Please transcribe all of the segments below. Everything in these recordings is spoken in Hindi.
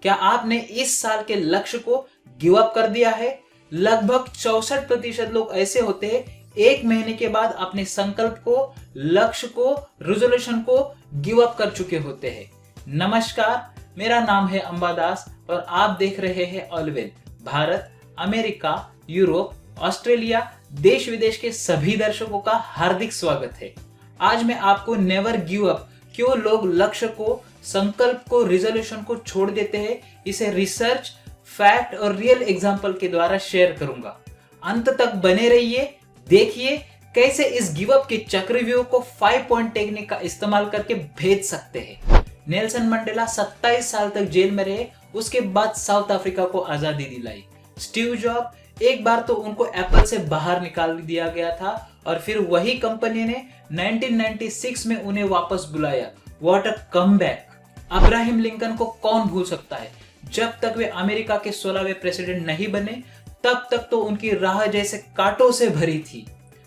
क्या आपने इस साल के लक्ष्य को गिव अप कर दिया है? लगभग 64% लोग ऐसे होते हैं, एक महीने के बाद अपने संकल्प को, लक्ष्य को, रेजोल्यूशन को गिव अप कर चुके होते हैं। नमस्कार, मेरा नाम है अंबादास और आप देख रहे हैं ऑलवेल। भारत, अमेरिका, यूरोप, ऑस्ट्रेलिया, देश विदेश के सभी दर्शकों का हार्दिक स्वागत है। आज मैं आपको नेवर गिव अप, क्यों लोग लक्ष्य को, संकल्प को, रिजोल्यूशन को छोड़ देते हैं, इसे रिसर्च, फैक्ट और रियल एग्जाम्पल के द्वारा शेयर करूंगा। अंत तक बने रहिए, देखिए कैसे इस गिव अप के चक्रव्यूह को 5 पॉइंट टेक्निक का इस्तेमाल करके भेज सकते हैं। नेल्सन मंडेला 27 साल तक जेल में रहे, उसके बाद साउथ अफ्रीका को आजादी दिलाई। स्टीव जॉब, एक बार तो उनको एप्पल से बाहर निकाल दिया गया था और फिर वही कंपनी ने 1996 में उन्हें वापस बुलाया। What a comeback. Abraham Lincoln को कौन भूल सकता है। जब तक वे अमेरिका के 16वें प्रेसिडेंट नहीं बने, तब तक तो उनकी राह जैसे कांटों से भरी थी।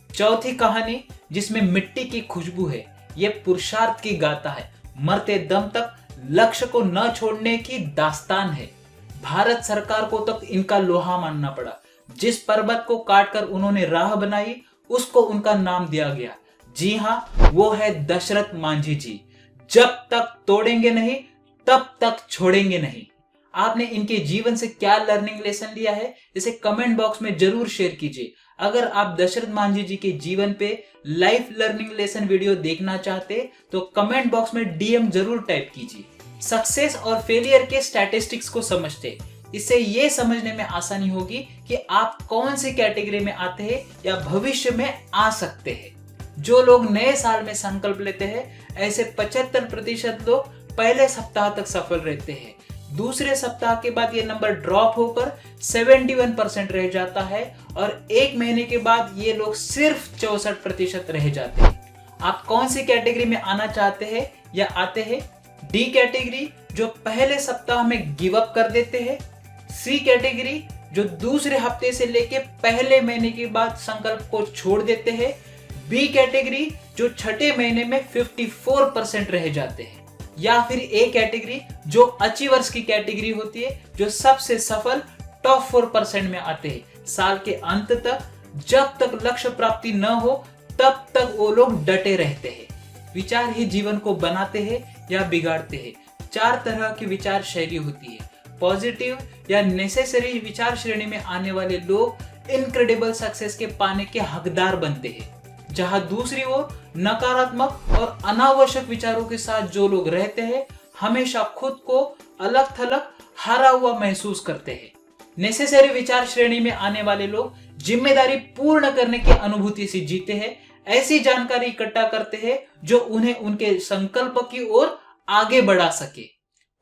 चौथी कहानी जिसमें मिट्टी की खुशबू है, यह पुरुषार्थ की गाथा है, मरते दम तक लक्ष्य को न छोड़ने की दास्तान है। भारत सरकार को तक इनका लोहा मानना पड़ा। जिस पर्वत को काटकर उन्होंने राह बनाई, उसको उनका नाम दिया गया। जी हाँ, वो है दशरथ मांझी जी। जब तक तोड़ेंगे नहीं, तब तक छोड़ेंगे नहीं। आपने इनके जीवन से क्या लर्निंग लेसन लिया है, इसे कमेंट बॉक्स में जरूर शेयर कीजिए। अगर आप दशरथ मांझी जी के जीवन पे लाइफ लर्निंग लेसन वीडियो देखना चाहते तो कमेंट बॉक्स में डीएम जरूर टाइप कीजिए। सक्सेस और फेलियर के स्टैटिस्टिक्स को समझते, इससे ये समझने में आसानी होगी कि आप कौन सी कैटेगरी में आते हैं या भविष्य में आ सकते हैं। जो लोग नए साल में संकल्प लेते हैं, ऐसे 75% लोग पहले सप्ताह तक सफल रहते हैं। दूसरे सप्ताह के बाद ये नंबर ड्रॉप होकर 71% रह जाता है और एक महीने के बाद ये लोग सिर्फ 64% रह जाते हैं। आप कौन सी कैटेगरी में आना चाहते हैं या आते हैं? डी कैटेगरी, जो पहले सप्ताह में गिव अप कर देते हैं। सी कैटेगरी, जो दूसरे हफ्ते से लेके पहले महीने के बाद संकल्प को छोड़ देते हैं। बी कैटेगरी, जो छठे महीने में 54% रह जाते हैं। या फिर ए कैटेगरी, जो अचीवर्स की कैटेगरी होती है, जो सबसे सफल टॉप 4% में आते हैं। साल के अंत तक जब तक लक्ष्य प्राप्ति न हो, तब तक वो लोग डटे रहते हैं। विचार ही जीवन को बनाते हैं या बिगाड़ते हैं। 4 तरह की विचार शैली होती है। पॉजिटिव या नेसेसरी विचार श्रेणी में आने वाले लोग इनक्रेडिबल सक्सेस के पाने के हकदार बनते हैं, जहां दूसरी ओर नकारात्मक और अनावश्यक विचारों के साथ जो लोग रहते हैं, हमेशा खुद को अलग थलग, हारा हुआ महसूस करते हैं। नेसेसरी विचार श्रेणी में आने वाले लोग जिम्मेदारी पूर्ण करने की अनुभूति से जीते हैं, ऐसी जानकारी इकट्ठा करते हैं जो उन्हें उनके संकल्प की ओर आगे बढ़ा सके।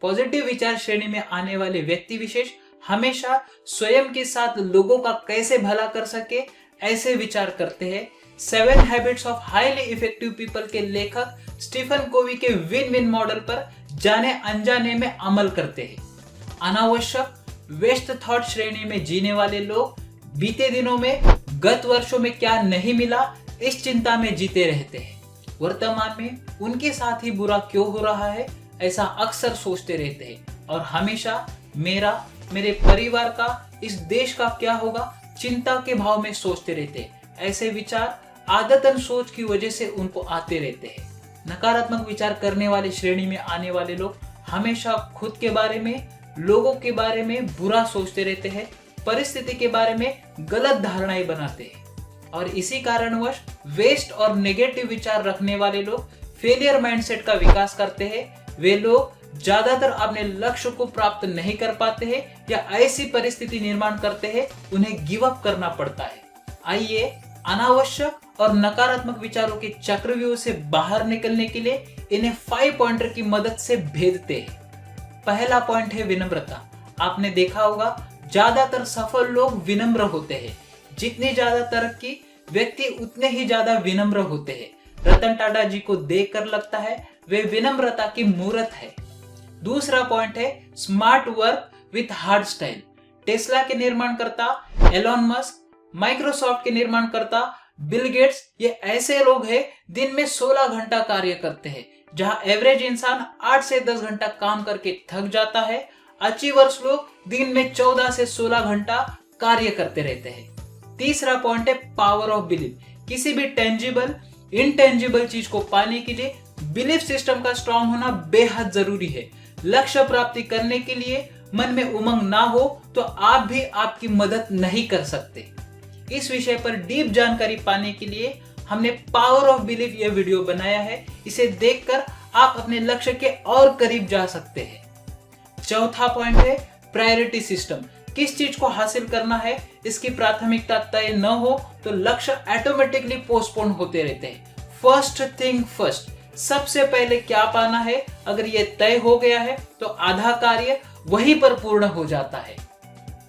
पॉजिटिव विचार श्रेणी में आने वाले व्यक्ति विशेष हमेशा स्वयं के साथ लोगों का कैसे भला कर सके, ऐसे विचार करते हैं। 7 habits of highly effective people के लेखक स्टीफन कोवी के विन विन मॉडल पर जाने अनजाने में अमल करते हैं। अनावश्यक वेस्ट थॉट श्रेणी में जीने वाले लोग बीते दिनों में, गत वर्षों में क्या नहीं मिला, इस चिंता में जीते रहते हैं। वर्तमान में उनके साथ ही बुरा क्यों हो रहा है, ऐसा अक्सर सोचते रहते हैं और हमेशा मेरा, मेरे परिवार का, इस देश का क्या होगा, चिंता के भाव में सोचते रहते हैं। ऐसे विचार आदतन सोच की वजह से उनको आते रहते हैं। नकारात्मक विचार करने वाली श्रेणी में आने वाले लोग हमेशा खुद के बारे में, लोगों के बारे में बुरा सोचते रहते हैं, परिस्थिति के बारे में गलत धारणाएं बनाते हैं और इसी कारणवश वेस्ट और नेगेटिव विचार रखने वाले लोग फेलियर माइंडसेट का विकास करते हैं। वे लोग ज्यादातर अपने लक्ष्य को प्राप्त नहीं कर पाते हैं या ऐसी परिस्थिति निर्माण करते हैं उन्हें गिव अप करना पड़ता है। आइए अनावश्यक और नकारात्मक विचारों के चक्रव्यूह से बाहर निकलने के लिए इन्हें 5 पॉइंटर की मदद से भेदते हैं। पहला पॉइंट है विनम्रता। आपने देखा होगा, ज्यादातर सफल लोग विनम्र होते हैं। जितनी ज्यादा तरक्की, व्यक्ति उतने ही ज्यादा विनम्र होते हैं। रतन टाटा जी को देखकर लगता है वे विनम्रता की मूर्त है। दूसरा पॉइंट है smart work with hard style. Tesla के निर्माणकर्ता एलोन मस्क, माइक्रोसॉफ्ट के निर्माणकर्ता बिल गेट्स, ये ऐसे लोग हैं दिन में 16 घंटा कार्य करते हैं, जहां एवरेज इंसान 8 से 10 घंटा काम करके थक जाता है। अचीवर्स लोग दिन में 14 से 16 घंटा कार्य करते रहते हैं। तीसरा पॉइंट है पावर ऑफ बिलीफ। किसी भी टेंजिबल इनटेंजिबल चीज को पाने के लिए बिलीफ सिस्टम का स्ट्रांग होना बेहद जरूरी है। लक्ष्य प्राप्ति करने के लिए मन में उमंग ना हो तो आप भी आपकी मदद नहीं कर सकते। इस विषय पर डीप जानकारी पाने के लिए हमने पावर ऑफ बिलीफ यह वीडियो बनाया है। इसे देखकर आप अपने लक्ष्य के और करीब जा सकते हैं। चौथा पॉइंट है प्रायोरिटी सिस्टम। किस चीज को हासिल करना है इसकी प्राथमिकता तय न हो तो लक्ष्य ऑटोमेटिकली पोस्टपोन होते रहते हैं। फर्स्ट थिंग फर्स्ट, सबसे पहले क्या पाना है, अगर ये तय हो गया है तो आधा कार्य वहीं पर पूर्ण हो जाता है।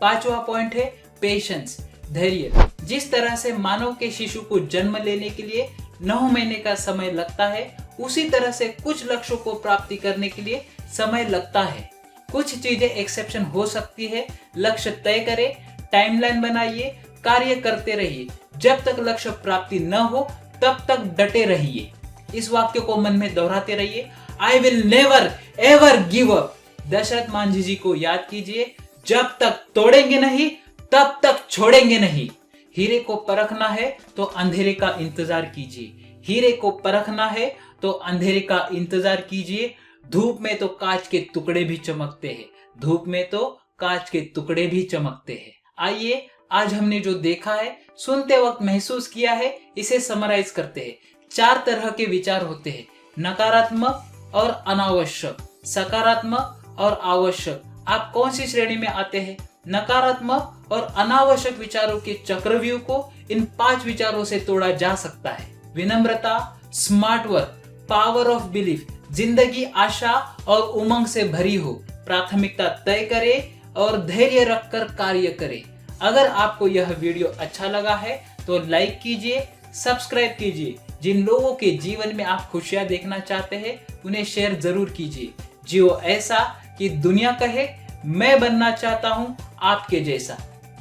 पांचवा पॉइंट है पेशेंस, धैर्य। जिस तरह से मानव के शिशु को जन्म लेने के लिए 9 महीने का समय लगता है, उसी तरह से कुछ लक्ष्यों को प्राप्ति करने के लिए समय लगता है। कुछ चीजें एक्सेप्शन हो सकती है। लक्ष्य तय करें, टाइमलाइन बनाइए, कार्य करते रहिए। जब तक लक्ष्य प्राप्ति न हो तब तक डटे रहिए। इस वाक्य को मन में दोहराते रहिए, I will never ever give up. Dashrath Manjhi ji को याद कीजिए, जब तक तोड़ेंगे नहीं तब तक छोड़ेंगे नहीं। हीरे को परखना है तो अंधेरे का इंतजार कीजिए। हीरे को परखना है तो अंधेरे का इंतजार कीजिए। धूप में तो कांच के टुकड़े भी चमकते हैं, धूप में तो कांच के टुकड़े भी चमकते हैं। आइए आज हमने जो देखा है, सुनते वक्त महसूस किया है, इसे समराइज करते हैं। 4 तरह के विचार होते हैं, नकारात्मक और अनावश्यक, सकारात्मक और आवश्यक। आप कौन सी श्रेणी में आते हैं? नकारात्मक और अनावश्यक विचारों के चक्रव्यूह को इन 5 विचारों से तोड़ा जा सकता है। विनम्रता, smart work, power of belief. जिंदगी आशा और उमंग से भरी हो, प्राथमिकता तय करे और धैर्य रखकर कार्य करे। अगर आपको यह वीडियो अच्छा लगा है तो लाइक कीजिए, सब्सक्राइब कीजिए। जिन लोगों के जीवन में आप खुशियां देखना चाहते हैं उन्हें शेयर जरूर कीजिए। जियो ऐसा कि दुनिया कहे मैं बनना चाहता हूं आपके जैसा।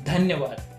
धन्यवाद।